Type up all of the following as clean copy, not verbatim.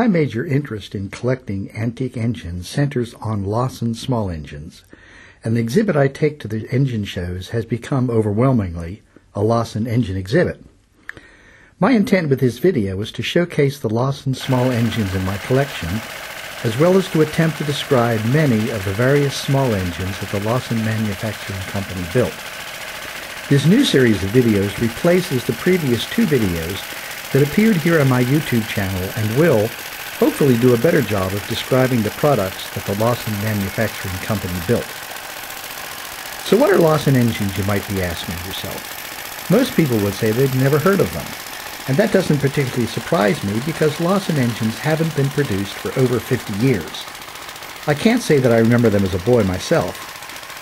My major interest in collecting antique engines centers on Lauson small engines, and the exhibit I take to the engine shows has become overwhelmingly a Lauson engine exhibit. My intent with this video was to showcase the Lauson small engines in my collection, as well as to attempt to describe many of the various small engines that the Lauson Manufacturing Company built. This new series of videos replaces the previous two videos that appeared here on my YouTube channel and will, hopefully, do a better job of describing the products that the Lauson Manufacturing Company built. So what are Lauson engines, you might be asking yourself? Most people would say they've never heard of them, and that doesn't particularly surprise me because Lauson engines haven't been produced for over 50 years. I can't say that I remember them as a boy myself,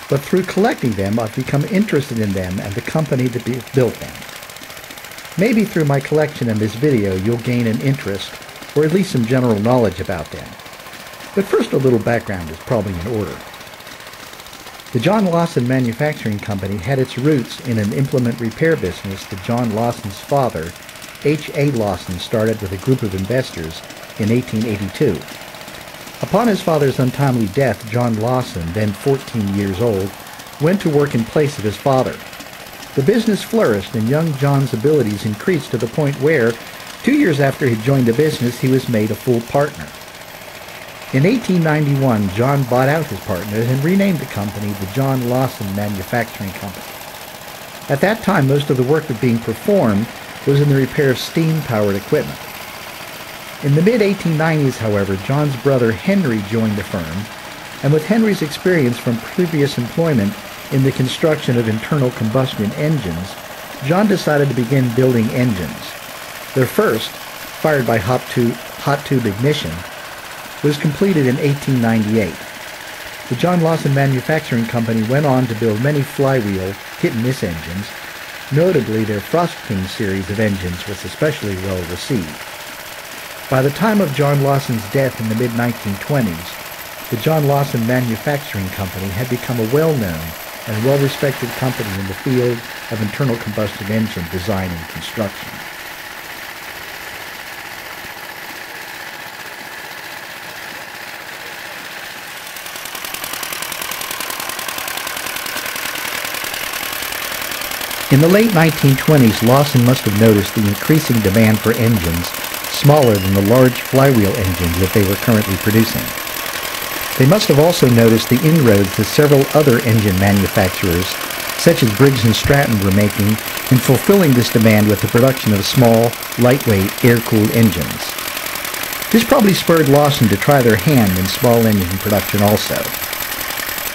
but through collecting them I've become interested in them and the company that built them. Maybe through my collection and this video you'll gain an interest, or at least some general knowledge about them. But first, a little background is probably in order. The John Lauson Manufacturing Company had its roots in an implement repair business that John Lauson's father, H.A. Lauson, started with a group of investors in 1882. Upon his father's untimely death, John Lauson, then 14 years old, went to work in place of his father. The business flourished, and young John's abilities increased to the point where, 2 years after he joined the business, he was made a full partner. In 1891, John bought out his partners and renamed the company the John Lauson Manufacturing Company. At that time, most of the work that being performed was in the repair of steam-powered equipment. In the mid-1890s, however, John's brother Henry joined the firm, and with Henry's experience from previous employment in the construction of internal combustion engines, John decided to begin building engines. Their first, fired by hot tube ignition, was completed in 1898. The John Lauson Manufacturing Company went on to build many flywheel hit-and-miss engines. Notably, their Frost King series of engines was especially well received. By the time of John Lauson's death in the mid-1920s, the John Lauson Manufacturing Company had become a well-known and well-respected company in the field of internal combustion engine design and construction. In the late 1920s, Lauson must have noticed the increasing demand for engines smaller than the large flywheel engines that they were currently producing. They must have also noticed the inroads that several other engine manufacturers, such as Briggs & Stratton, were making in fulfilling this demand with the production of small, lightweight, air-cooled engines. This probably spurred Lauson to try their hand in small engine production also.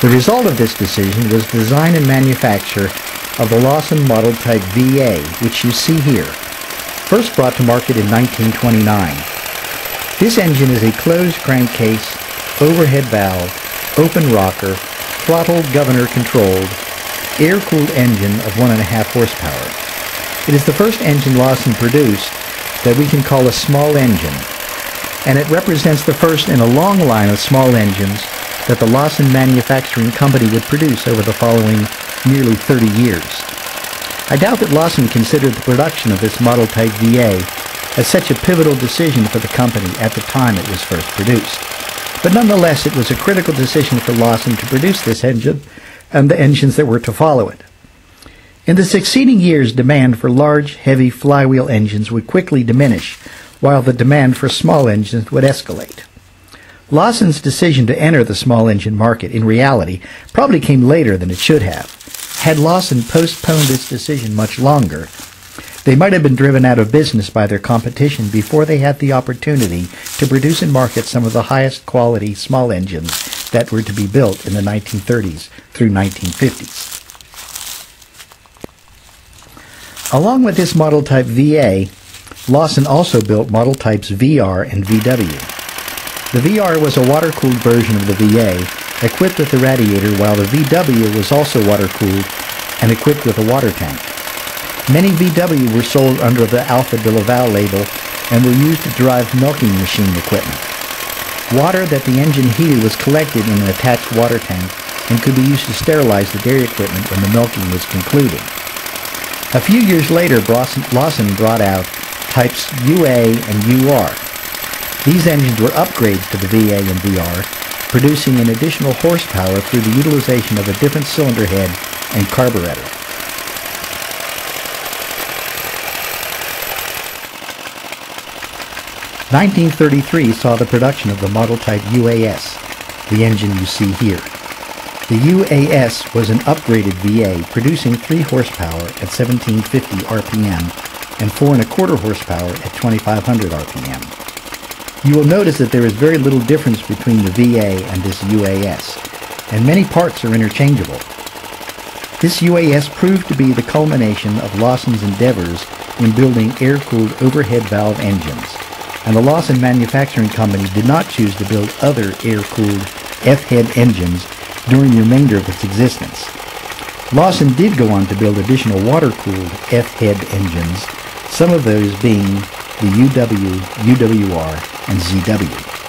The result of this decision was the design and manufacture of the Lauson Model Type VA, which you see here, first brought to market in 1929. This engine is a closed crankcase, overhead valve, open rocker, throttle governor controlled, air-cooled engine of 1.5 horsepower. It is the first engine Lauson produced that we can call a small engine, and it represents the first in a long line of small engines that the Lauson Manufacturing Company would produce over the following nearly 30 years. I doubt that Lauson considered the production of this Model Type VA as such a pivotal decision for the company at the time it was first produced. But nonetheless, it was a critical decision for Lauson to produce this engine and the engines that were to follow it. In the succeeding years, demand for large, heavy flywheel engines would quickly diminish, while the demand for small engines would escalate. Lauson's decision to enter the small engine market, in reality, probably came later than it should have. Had Lauson postponed its decision much longer, they might have been driven out of business by their competition before they had the opportunity to produce and market some of the highest quality small engines that were to be built in the 1930s through 1950s. Along with this Model Type VA, Lauson also built Model Types VR and VW. The VR was a water-cooled version of the VA, equipped with a radiator, while the VW was also water-cooled and equipped with a water tank. Many VW were sold under the Alpha de Laval label and were used to drive milking machine equipment. Water that the engine heated was collected in an attached water tank and could be used to sterilize the dairy equipment when the milking was concluded. A few years later, Lauson brought out types UA and UR. These engines were upgrades to the VA and VR, producing an additional horsepower through the utilization of a different cylinder head and carburetor. (1933) saw the production of the model type UAS, the engine you see here. The UAS was an upgraded VA, producing 3 horsepower at 1750 RPM and 4 1/4 horsepower at 2500 RPM. You will notice that there is very little difference between the VA and this UAS, and many parts are interchangeable. This UAS proved to be the culmination of Lauson's endeavors in building air-cooled overhead valve engines, and the Lauson Manufacturing Company did not choose to build other air-cooled F-head engines during the remainder of its existence. Lauson did go on to build additional water-cooled F-head engines, some of those being the UW, UWR, and ZW.